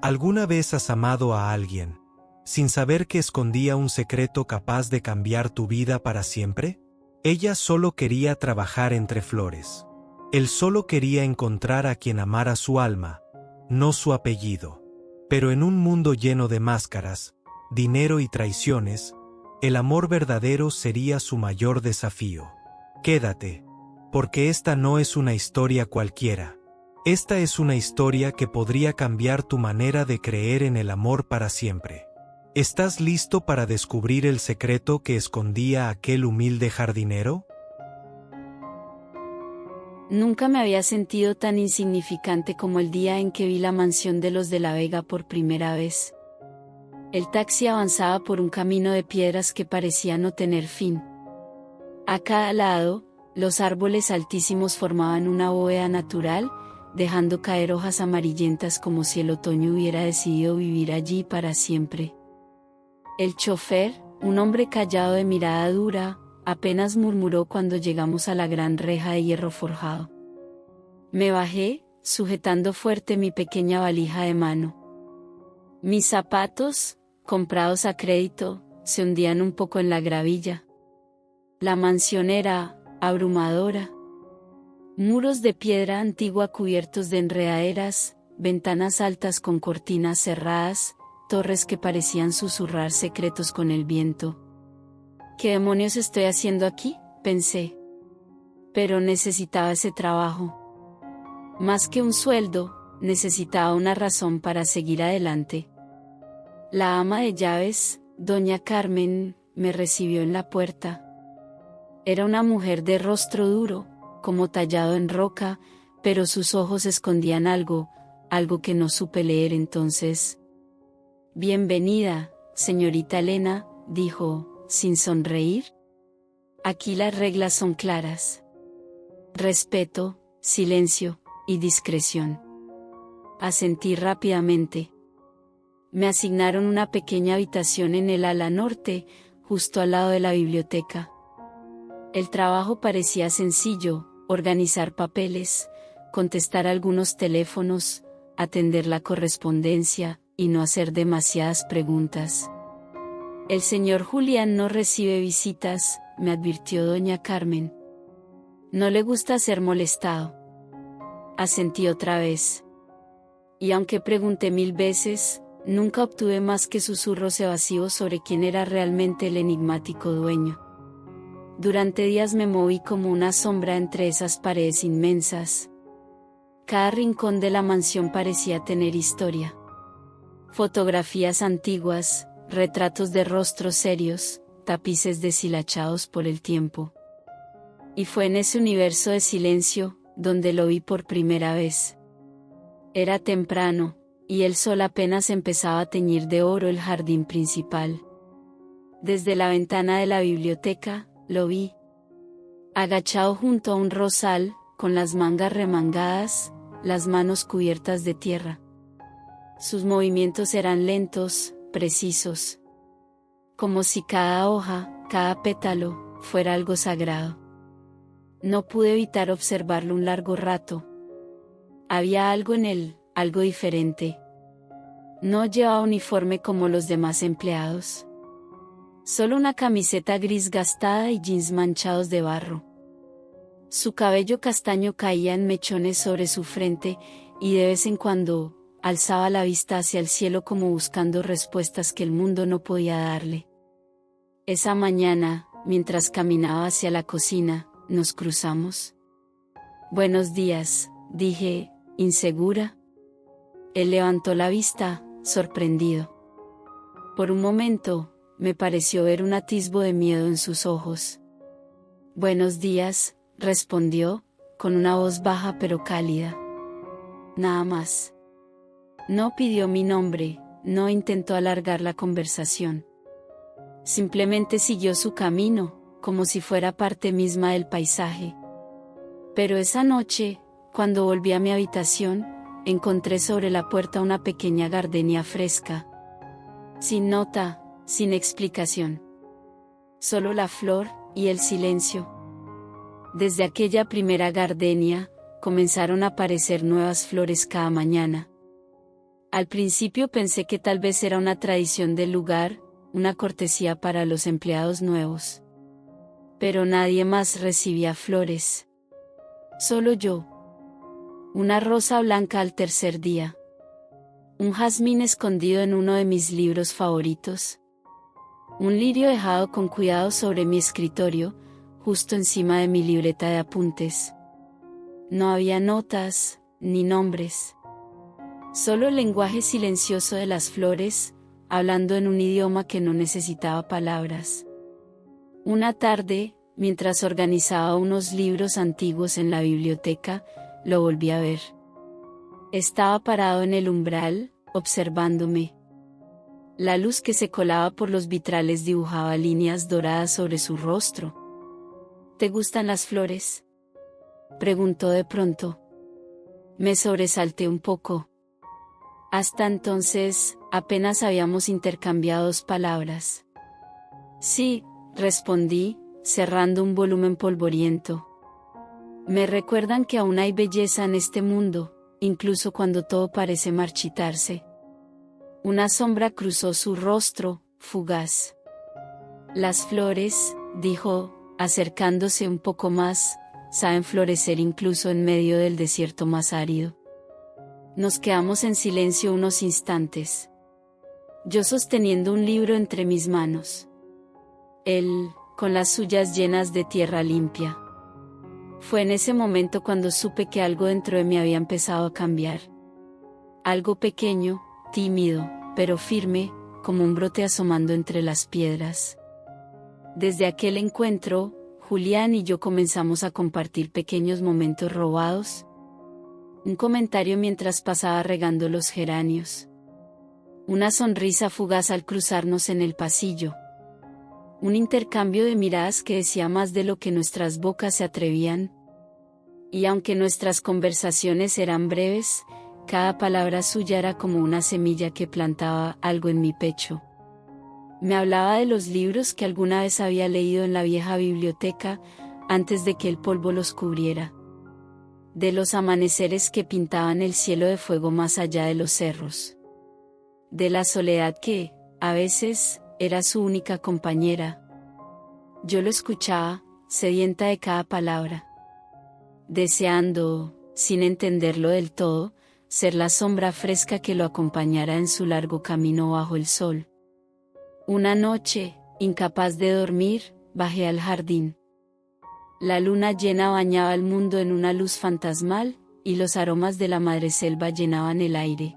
¿Alguna vez has amado a alguien, sin saber que escondía un secreto capaz de cambiar tu vida para siempre? Ella solo quería trabajar entre flores. Él solo quería encontrar a quien amara su alma, no su apellido. Pero en un mundo lleno de máscaras, dinero y traiciones, el amor verdadero sería su mayor desafío. Quédate, porque esta no es una historia cualquiera. Esta es una historia que podría cambiar tu manera de creer en el amor para siempre. ¿Estás listo para descubrir el secreto que escondía aquel humilde jardinero? Nunca me había sentido tan insignificante como el día en que vi la mansión de los de la Vega por primera vez. El taxi avanzaba por un camino de piedras que parecía no tener fin. A cada lado, los árboles altísimos formaban una bóveda natural, dejando caer hojas amarillentas como si el otoño hubiera decidido vivir allí para siempre. El chofer, un hombre callado de mirada dura, apenas murmuró cuando llegamos a la gran reja de hierro forjado. Me bajé, sujetando fuerte mi pequeña valija de mano. Mis zapatos, comprados a crédito, se hundían un poco en la gravilla. La mansión era abrumadora. Muros de piedra antigua cubiertos de enredaderas, ventanas altas con cortinas cerradas, torres que parecían susurrar secretos con el viento. ¿Qué demonios estoy haciendo aquí?, pensé. Pero necesitaba ese trabajo. Más que un sueldo, necesitaba una razón para seguir adelante. La ama de llaves, doña Carmen, me recibió en la puerta. Era una mujer de rostro duro, como tallado en roca, pero sus ojos escondían algo que no supe leer entonces. Bienvenida, señorita Elena, dijo, sin sonreír. Aquí las reglas son claras. Respeto, silencio y discreción. Asentí rápidamente. Me asignaron una pequeña habitación en el ala norte, justo al lado de la biblioteca. El trabajo parecía sencillo: organizar papeles, contestar algunos teléfonos, atender la correspondencia, y no hacer demasiadas preguntas. El señor Julián no recibe visitas, me advirtió doña Carmen. No le gusta ser molestado. Asentí otra vez. Y aunque pregunté 1000 veces, nunca obtuve más que susurros evasivos sobre quién era realmente el enigmático dueño. Durante días me moví como una sombra entre esas paredes inmensas. Cada rincón de la mansión parecía tener historia. Fotografías antiguas, retratos de rostros serios, tapices deshilachados por el tiempo. Y fue en ese universo de silencio, donde lo vi por primera vez. Era temprano, y el sol apenas empezaba a teñir de oro el jardín principal. Desde la ventana de la biblioteca, lo vi. Agachado junto a un rosal, con las mangas remangadas, las manos cubiertas de tierra. Sus movimientos eran lentos, precisos. Como si cada hoja, cada pétalo, fuera algo sagrado. No pude evitar observarlo un largo rato. Había algo en él, algo diferente. No llevaba uniforme como los demás empleados. Solo una camiseta gris gastada y jeans manchados de barro. Su cabello castaño caía en mechones sobre su frente, y de vez en cuando, alzaba la vista hacia el cielo como buscando respuestas que el mundo no podía darle. Esa mañana, mientras caminaba hacia la cocina, nos cruzamos. Buenos días, dije, insegura. Él levantó la vista, sorprendido. Por un momento, me pareció ver un atisbo de miedo en sus ojos. Buenos días, respondió, con una voz baja pero cálida. Nada más. No pidió mi nombre, no intentó alargar la conversación. Simplemente siguió su camino, como si fuera parte misma del paisaje. Pero esa noche, cuando volví a mi habitación, encontré sobre la puerta una pequeña gardenia fresca. Sin nota, sin explicación. Solo la flor y el silencio. Desde aquella primera gardenia, comenzaron a aparecer nuevas flores cada mañana. Al principio pensé que tal vez era una tradición del lugar, una cortesía para los empleados nuevos. Pero nadie más recibía flores. Solo yo. Una rosa blanca al tercer día. Un jazmín escondido en uno de mis libros favoritos. Un lirio dejado con cuidado sobre mi escritorio, justo encima de mi libreta de apuntes. No había notas, ni nombres. Solo el lenguaje silencioso de las flores, hablando en un idioma que no necesitaba palabras. Una tarde, mientras organizaba unos libros antiguos en la biblioteca, lo volví a ver. Estaba parado en el umbral, observándome. La luz que se colaba por los vitrales dibujaba líneas doradas sobre su rostro. ¿Te gustan las flores?, preguntó de pronto. Me sobresalté un poco. Hasta entonces, apenas habíamos intercambiado 2 palabras. Sí, respondí, cerrando un volumen polvoriento. Me recuerdan que aún hay belleza en este mundo, incluso cuando todo parece marchitarse. Una sombra cruzó su rostro, fugaz. Las flores, dijo, acercándose un poco más, saben florecer incluso en medio del desierto más árido. Nos quedamos en silencio unos instantes. Yo sosteniendo un libro entre mis manos. Él, con las suyas llenas de tierra limpia. Fue en ese momento cuando supe que algo dentro de mí había empezado a cambiar. Algo pequeño, tímido, pero firme, como un brote asomando entre las piedras. Desde aquel encuentro, Julián y yo comenzamos a compartir pequeños momentos robados. Un comentario mientras pasaba regando los geranios. Una sonrisa fugaz al cruzarnos en el pasillo. Un intercambio de miradas que decía más de lo que nuestras bocas se atrevían. Y aunque nuestras conversaciones eran breves, cada palabra suya era como una semilla que plantaba algo en mi pecho. Me hablaba de los libros que alguna vez había leído en la vieja biblioteca, antes de que el polvo los cubriera. De los amaneceres que pintaban el cielo de fuego más allá de los cerros. De la soledad que, a veces, era su única compañera. Yo lo escuchaba, sedienta de cada palabra. Deseando, sin entenderlo del todo, ser la sombra fresca que lo acompañara en su largo camino bajo el sol. Una noche, incapaz de dormir, bajé al jardín. La luna llena bañaba el mundo en una luz fantasmal, y los aromas de la madreselva llenaban el aire.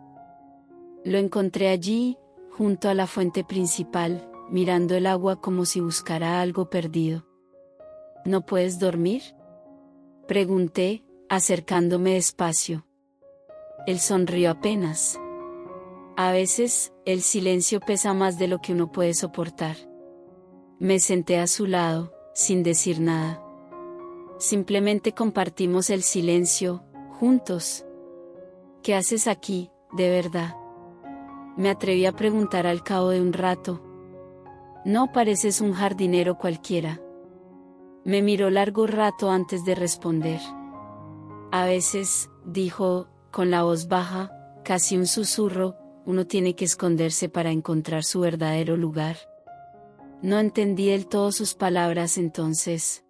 Lo encontré allí, junto a la fuente principal, mirando el agua como si buscara algo perdido. ¿No puedes dormir?, pregunté, acercándome despacio. Él sonrió apenas. A veces, el silencio pesa más de lo que uno puede soportar. Me senté a su lado, sin decir nada. Simplemente compartimos el silencio, juntos. ¿Qué haces aquí, de verdad?, me atreví a preguntar al cabo de un rato. No pareces un jardinero cualquiera. Me miró largo rato antes de responder. A veces, dijo, con la voz baja, casi un susurro, uno tiene que esconderse para encontrar su verdadero lugar. No entendí del todo sus palabras entonces.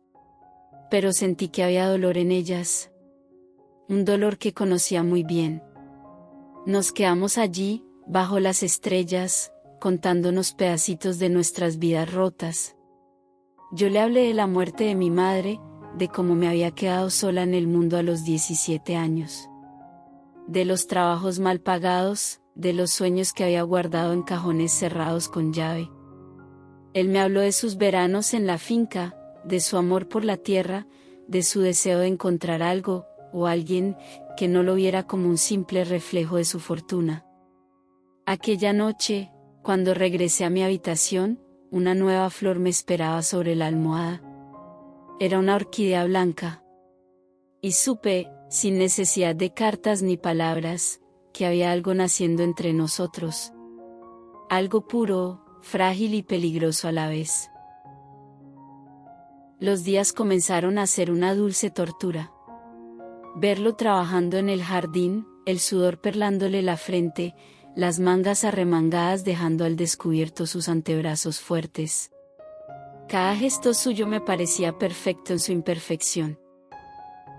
Pero sentí que había dolor en ellas. Un dolor que conocía muy bien. Nos quedamos allí, bajo las estrellas, contándonos pedacitos de nuestras vidas rotas. Yo le hablé de la muerte de mi madre, de cómo me había quedado sola en el mundo a los 17 años. De los trabajos mal pagados, de los sueños que había guardado en cajones cerrados con llave. Él me habló de sus veranos en la finca, de su amor por la tierra, de su deseo de encontrar algo, o alguien, que no lo viera como un simple reflejo de su fortuna. Aquella noche, cuando regresé a mi habitación, una nueva flor me esperaba sobre la almohada. Era una orquídea blanca. Y supe, sin necesidad de cartas ni palabras, que había algo naciendo entre nosotros. Algo puro, frágil y peligroso a la vez. Los días comenzaron a ser una dulce tortura. Verlo trabajando en el jardín, el sudor perlándole la frente, las mangas arremangadas dejando al descubierto sus antebrazos fuertes. Cada gesto suyo me parecía perfecto en su imperfección.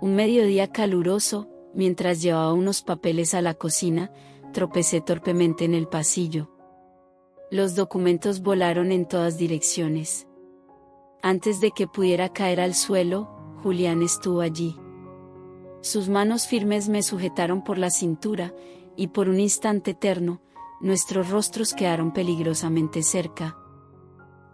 Un mediodía caluroso, mientras llevaba unos papeles a la cocina, tropecé torpemente en el pasillo. Los documentos volaron en todas direcciones. Antes de que pudiera caer al suelo, Julián estuvo allí. Sus manos firmes me sujetaron por la cintura, y por un instante eterno, nuestros rostros quedaron peligrosamente cerca.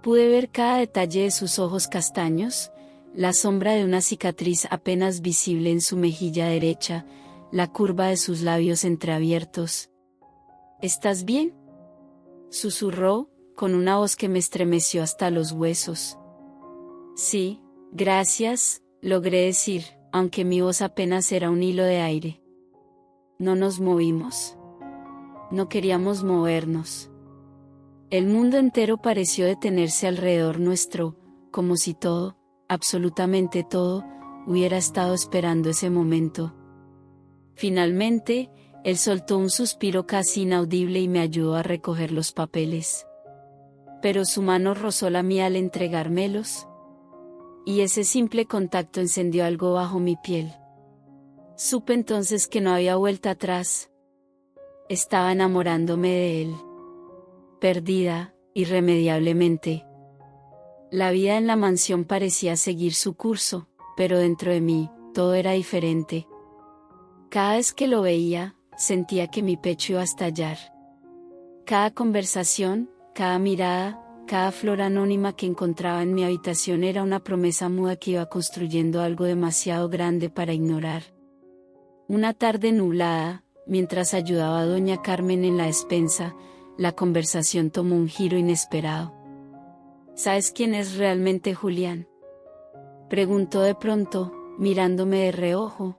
Pude ver cada detalle de sus ojos castaños, la sombra de una cicatriz apenas visible en su mejilla derecha, la curva de sus labios entreabiertos. ¿Estás bien?, susurró, con una voz que me estremeció hasta los huesos. Sí, gracias, logré decir, aunque mi voz apenas era un hilo de aire. No nos movimos. No queríamos movernos. El mundo entero pareció detenerse alrededor nuestro, como si todo, absolutamente todo, hubiera estado esperando ese momento. Finalmente, él soltó un suspiro casi inaudible y me ayudó a recoger los papeles. Pero su mano rozó la mía al entregármelos. Y ese simple contacto encendió algo bajo mi piel. Supe entonces que no había vuelta atrás. Estaba enamorándome de él. Perdida, irremediablemente. La vida en la mansión parecía seguir su curso, pero dentro de mí, todo era diferente. Cada vez que lo veía, sentía que mi pecho iba a estallar. Cada conversación, cada mirada, cada flor anónima que encontraba en mi habitación era una promesa muda que iba construyendo algo demasiado grande para ignorar. Una tarde nublada, mientras ayudaba a doña Carmen en la despensa, la conversación tomó un giro inesperado. ¿Sabes quién es realmente Julián?, preguntó de pronto, mirándome de reojo.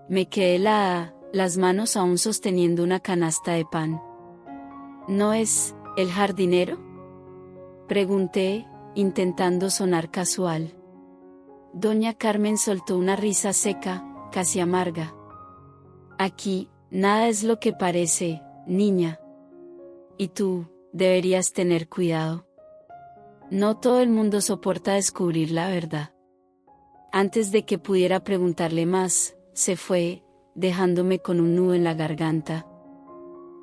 Me quedé helada, las manos aún sosteniendo una canasta de pan. ¿No es el jardinero?, pregunté, intentando sonar casual. Doña Carmen soltó una risa seca, casi amarga. Aquí, nada es lo que parece, niña. Y tú, deberías tener cuidado. No todo el mundo soporta descubrir la verdad. Antes de que pudiera preguntarle más, se fue, dejándome con un nudo en la garganta.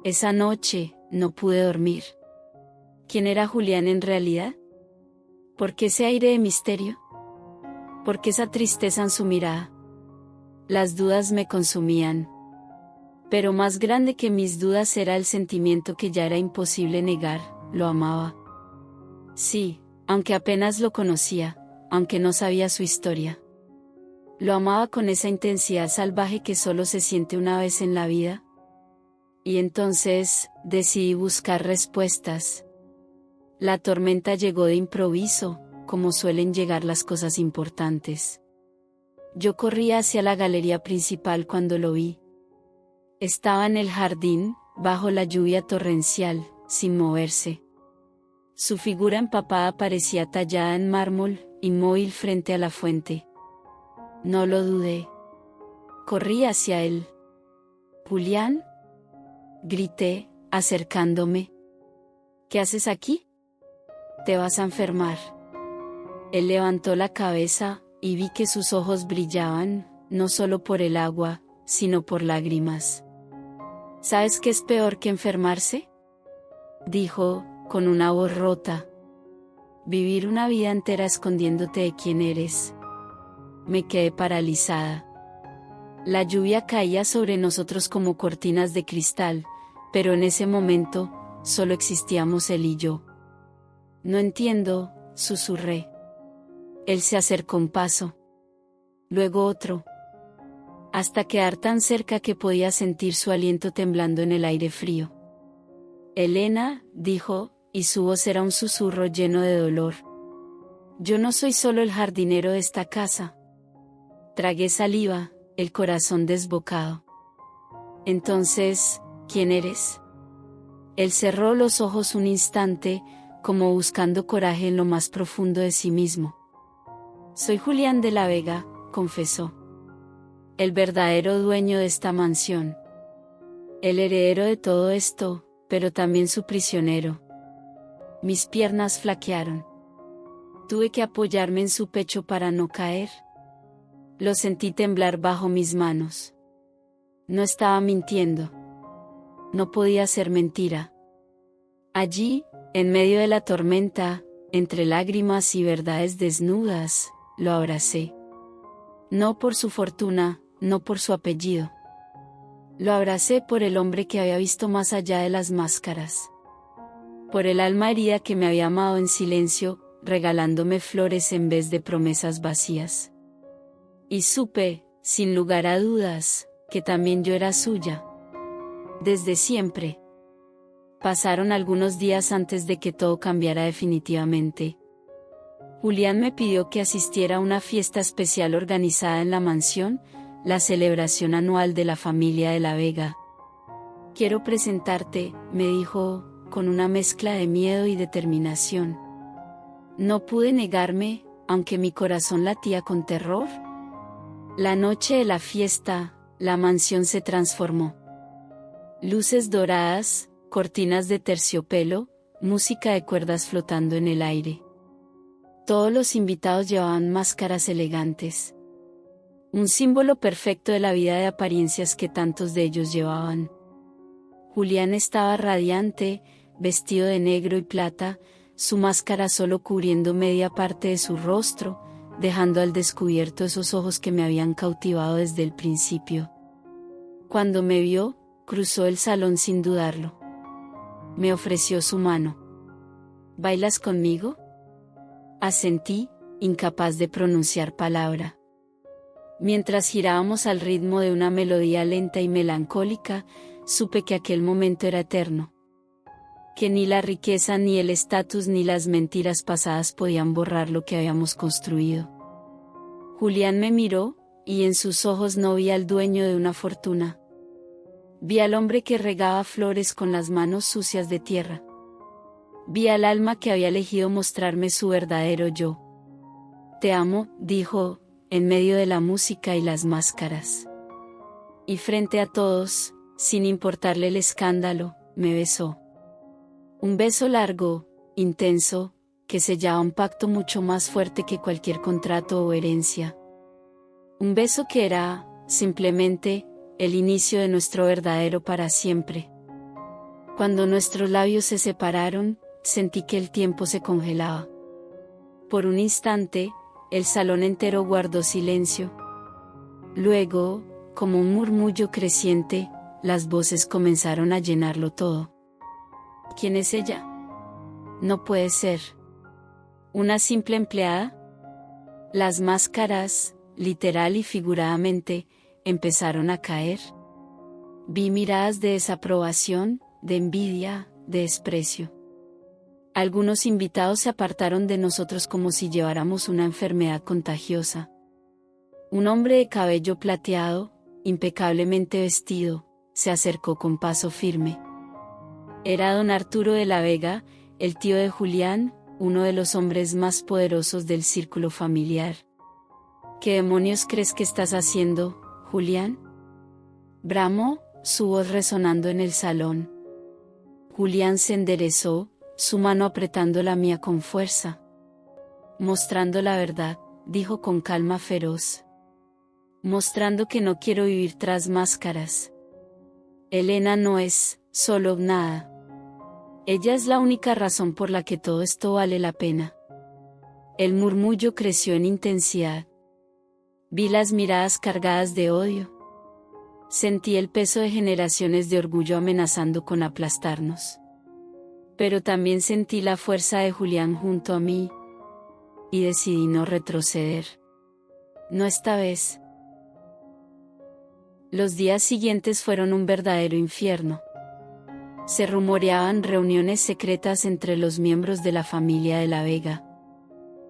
Esa noche, no pude dormir. ¿Quién era Julián en realidad? ¿Por qué ese aire de misterio? ¿Por qué esa tristeza en su mirada? Las dudas me consumían. Pero más grande que mis dudas era el sentimiento que ya era imposible negar: lo amaba. Sí, aunque apenas lo conocía, aunque no sabía su historia. Lo amaba con esa intensidad salvaje que solo se siente una vez en la vida. Y entonces, decidí buscar respuestas. La tormenta llegó de improviso, como suelen llegar las cosas importantes. Yo corría hacia la galería principal cuando lo vi. Estaba en el jardín, bajo la lluvia torrencial, sin moverse. Su figura empapada parecía tallada en mármol, inmóvil frente a la fuente. No lo dudé. Corrí hacia él. «¿Julián?», grité, acercándome. «¿Qué haces aquí? Te vas a enfermar». Él levantó la cabeza, y vi que sus ojos brillaban, no solo por el agua, sino por lágrimas. «¿Sabes qué es peor que enfermarse?», dijo, con una voz rota. «Vivir una vida entera escondiéndote de quién eres». Me quedé paralizada. La lluvia caía sobre nosotros como cortinas de cristal, pero en ese momento, solo existíamos él y yo. «No entiendo», susurré. Él se acercó un paso. Luego otro. Hasta quedar tan cerca que podía sentir su aliento temblando en el aire frío. «Elena», dijo, y su voz era un susurro lleno de dolor. «Yo no soy solo el jardinero de esta casa». Tragué saliva, el corazón desbocado. «Entonces, ¿quién eres?». Él cerró los ojos un instante, como buscando coraje en lo más profundo de sí mismo. «Soy Julián de la Vega», confesó. «El verdadero dueño de esta mansión». El heredero de todo esto, pero también su prisionero. Mis piernas flaquearon. Tuve que apoyarme en su pecho para no caer. Lo sentí temblar bajo mis manos. No estaba mintiendo. No podía ser mentira. Allí, en medio de la tormenta, entre lágrimas y verdades desnudas, lo abracé. No por su fortuna, no por su apellido. Lo abracé por el hombre que había visto más allá de las máscaras. Por el alma herida que me había amado en silencio, regalándome flores en vez de promesas vacías. Y supe, sin lugar a dudas, que también yo era suya. Desde siempre. Pasaron algunos días antes de que todo cambiara definitivamente. Julián me pidió que asistiera a una fiesta especial organizada en la mansión, la celebración anual de la familia de la Vega. Quiero presentarte, me dijo, con una mezcla de miedo y determinación. No pude negarme, aunque mi corazón latía con terror. La noche de la fiesta, la mansión se transformó. Luces doradas, cortinas de terciopelo, música de cuerdas flotando en el aire. Todos los invitados llevaban máscaras elegantes. Un símbolo perfecto de la vida de apariencias que tantos de ellos llevaban. Julián estaba radiante, vestido de negro y plata, su máscara solo cubriendo media parte de su rostro, dejando al descubierto esos ojos que me habían cautivado desde el principio. Cuando me vio, cruzó el salón sin dudarlo. Me ofreció su mano. ¿Bailas conmigo? Asentí, incapaz de pronunciar palabra. Mientras girábamos al ritmo de una melodía lenta y melancólica, supe que aquel momento era eterno. Que ni la riqueza ni el estatus ni las mentiras pasadas podían borrar lo que habíamos construido. Julián me miró, y en sus ojos no vi al dueño de una fortuna. Vi al hombre que regaba flores con las manos sucias de tierra. Vi al alma que había elegido mostrarme su verdadero yo. Te amo, dijo, en medio de la música y las máscaras. Y frente a todos, sin importarle el escándalo, me besó. Un beso largo, intenso, que sellaba un pacto mucho más fuerte que cualquier contrato o herencia. Un beso que era, simplemente, el inicio de nuestro verdadero para siempre. Cuando nuestros labios se separaron, sentí que el tiempo se congelaba. Por un instante, el salón entero guardó silencio. Luego, como un murmullo creciente, las voces comenzaron a llenarlo todo. ¿Quién es ella? No puede ser. ¿Una simple empleada? Las máscaras, literal y figuradamente, empezaron a caer. Vi miradas de desaprobación, de envidia, de desprecio. Algunos invitados se apartaron de nosotros como si lleváramos una enfermedad contagiosa. Un hombre de cabello plateado, impecablemente vestido, se acercó con paso firme. Era don Arturo de la Vega, el tío de Julián, uno de los hombres más poderosos del círculo familiar. ¿Qué demonios crees que estás haciendo, Julián? Bramó, su voz resonando en el salón. Julián se enderezó, su mano apretando la mía con fuerza. Mostrando la verdad, dijo con calma feroz. Mostrando que no quiero vivir tras máscaras. Elena no es, solo nada. Ella es la única razón por la que todo esto vale la pena. El murmullo creció en intensidad. Vi las miradas cargadas de odio. Sentí el peso de generaciones de orgullo amenazando con aplastarnos. Pero también sentí la fuerza de Julián junto a mí. Y decidí no retroceder. No esta vez. Los días siguientes fueron un verdadero infierno. Se rumoreaban reuniones secretas entre los miembros de la familia de la Vega.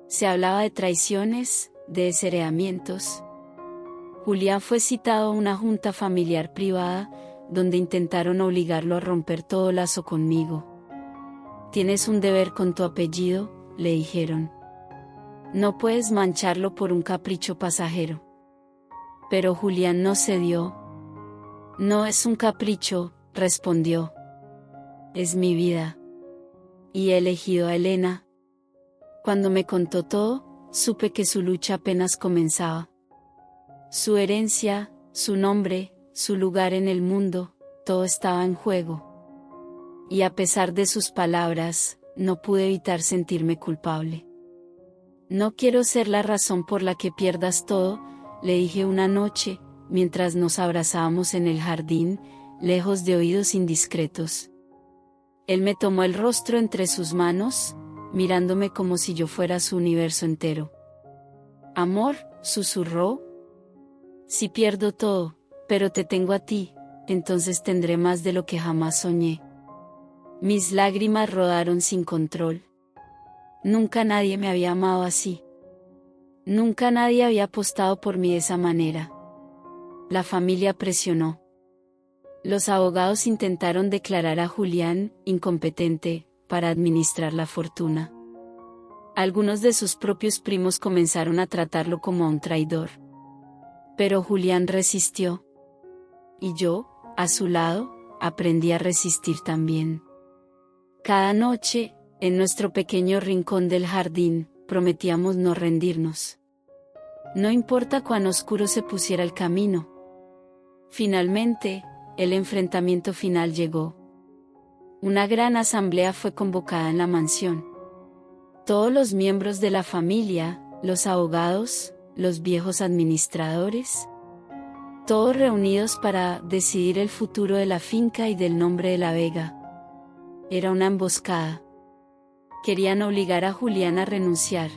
Se hablaba de traiciones, de desheredamientos. Julián fue citado a una junta familiar privada, donde intentaron obligarlo a romper todo lazo conmigo. Tienes un deber con tu apellido, le dijeron. No puedes mancharlo por un capricho pasajero. Pero Julián no cedió. No es un capricho, respondió. Es mi vida. Y he elegido a Elena. Cuando me contó todo, supe que su lucha apenas comenzaba. Su herencia, su nombre, su lugar en el mundo, todo estaba en juego. Y a pesar de sus palabras, no pude evitar sentirme culpable. No quiero ser la razón por la que pierdas todo, le dije una noche, mientras nos abrazábamos en el jardín, lejos de oídos indiscretos. Él me tomó el rostro entre sus manos, mirándome como si yo fuera su universo entero. Amor, susurró. Si pierdo todo, pero te tengo a ti, entonces tendré más de lo que jamás soñé. Mis lágrimas rodaron sin control. Nunca nadie me había amado así. Nunca nadie había apostado por mí de esa manera. La familia presionó. Los abogados intentaron declarar a Julián incompetente para administrar la fortuna. Algunos de sus propios primos comenzaron a tratarlo como a un traidor. Pero Julián resistió. Y yo, a su lado, aprendí a resistir también. Cada noche, en nuestro pequeño rincón del jardín, prometíamos no rendirnos. No importa cuán oscuro se pusiera el camino. Finalmente, el enfrentamiento final llegó. Una gran asamblea fue convocada en la mansión. Todos los miembros de la familia, los abogados, los viejos administradores, todos reunidos para decidir el futuro de la finca y del nombre de la Vega. Era una emboscada. Querían obligar a Julián a renunciar.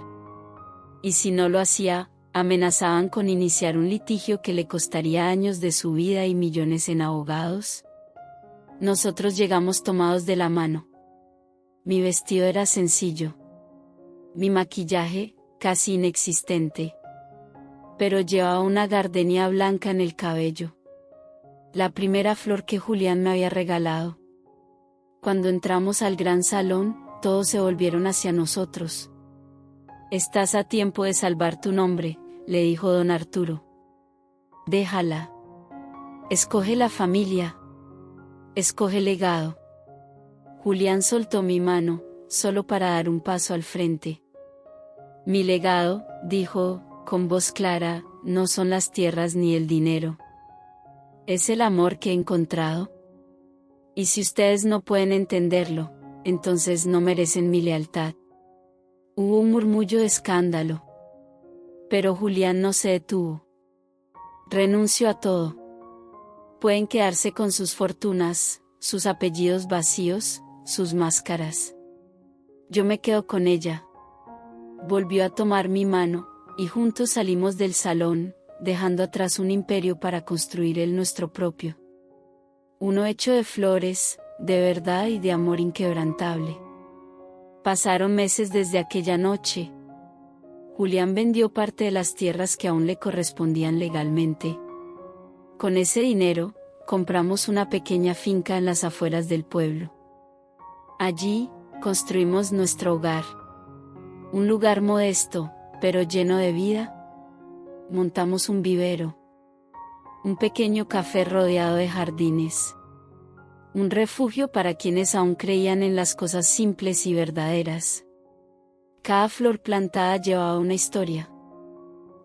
Y si no lo hacía, amenazaban con iniciar un litigio que le costaría años de su vida y millones en abogados. Nosotros llegamos tomados de la mano. Mi vestido era sencillo. Mi maquillaje, casi inexistente. Pero llevaba una gardenia blanca en el cabello. La primera flor que Julián me había regalado. Cuando entramos al gran salón, todos se volvieron hacia nosotros. Estás a tiempo de salvar tu nombre, le dijo don Arturo. Déjala. Escoge la familia. Escoge el legado. Julián soltó mi mano, solo para dar un paso al frente. Mi legado, dijo, con voz clara, no son las tierras ni el dinero. Es el amor que he encontrado. Y si ustedes no pueden entenderlo, entonces no merecen mi lealtad. Hubo un murmullo de escándalo. Pero Julián no se detuvo. Renunció a todo. Pueden quedarse con sus fortunas, sus apellidos vacíos, sus máscaras. Yo me quedo con ella. Volvió a tomar mi mano, y juntos salimos del salón, dejando atrás un imperio para construir el nuestro propio. Uno hecho de flores, de verdad y de amor inquebrantable. Pasaron meses desde aquella noche. Julián vendió parte de las tierras que aún le correspondían legalmente. Con ese dinero, compramos una pequeña finca en las afueras del pueblo. Allí, construimos nuestro hogar. Un lugar modesto, pero lleno de vida. Montamos un vivero. Un pequeño café rodeado de jardines. Un refugio para quienes aún creían en las cosas simples y verdaderas. Cada flor plantada llevaba una historia.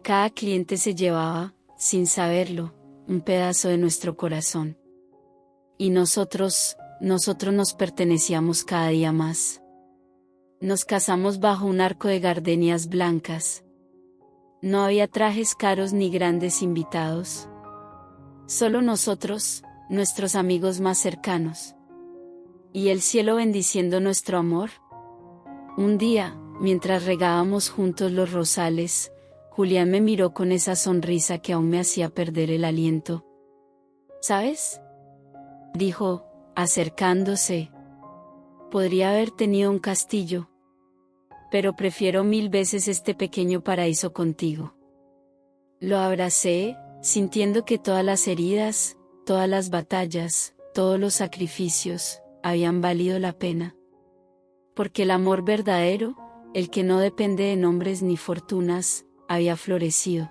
Cada cliente se llevaba, sin saberlo, un pedazo de nuestro corazón. Y nosotros nos pertenecíamos cada día más. Nos casamos bajo un arco de gardenias blancas. No había trajes caros ni grandes invitados. Solo nosotros, nuestros amigos más cercanos. Y el cielo bendiciendo nuestro amor. Un día, mientras regábamos juntos los rosales, Julián me miró con esa sonrisa que aún me hacía perder el aliento. ¿Sabes?, dijo, acercándose. Podría haber tenido un castillo. Pero prefiero 1000 veces este pequeño paraíso contigo. Lo abracé, sintiendo que todas las heridas, todas las batallas, todos los sacrificios, habían valido la pena. Porque el amor verdadero, el que no depende de nombres ni fortunas, había florecido.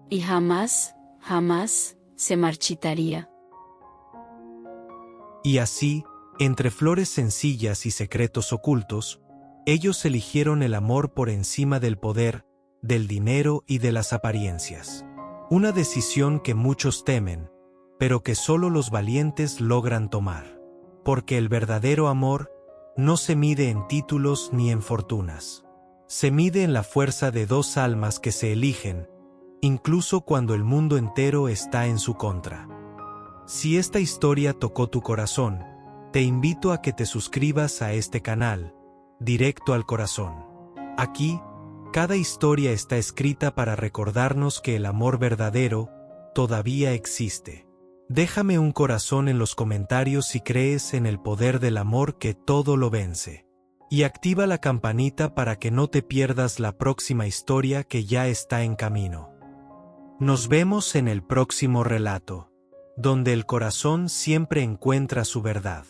Y jamás, jamás, se marchitaría. Y así, entre flores sencillas y secretos ocultos, ellos eligieron el amor por encima del poder, del dinero y de las apariencias. Una decisión que muchos temen, pero que solo los valientes logran tomar. Porque el verdadero amor no se mide en títulos ni en fortunas. Se mide en la fuerza de dos almas que se eligen, incluso cuando el mundo entero está en su contra. Si esta historia tocó tu corazón, te invito a que te suscribas a este canal, Directo al Corazón. Aquí, cada historia está escrita para recordarnos que el amor verdadero todavía existe. Déjame un corazón en los comentarios si crees en el poder del amor que todo lo vence. Y activa la campanita para que no te pierdas la próxima historia que ya está en camino. Nos vemos en el próximo relato, donde el corazón siempre encuentra su verdad.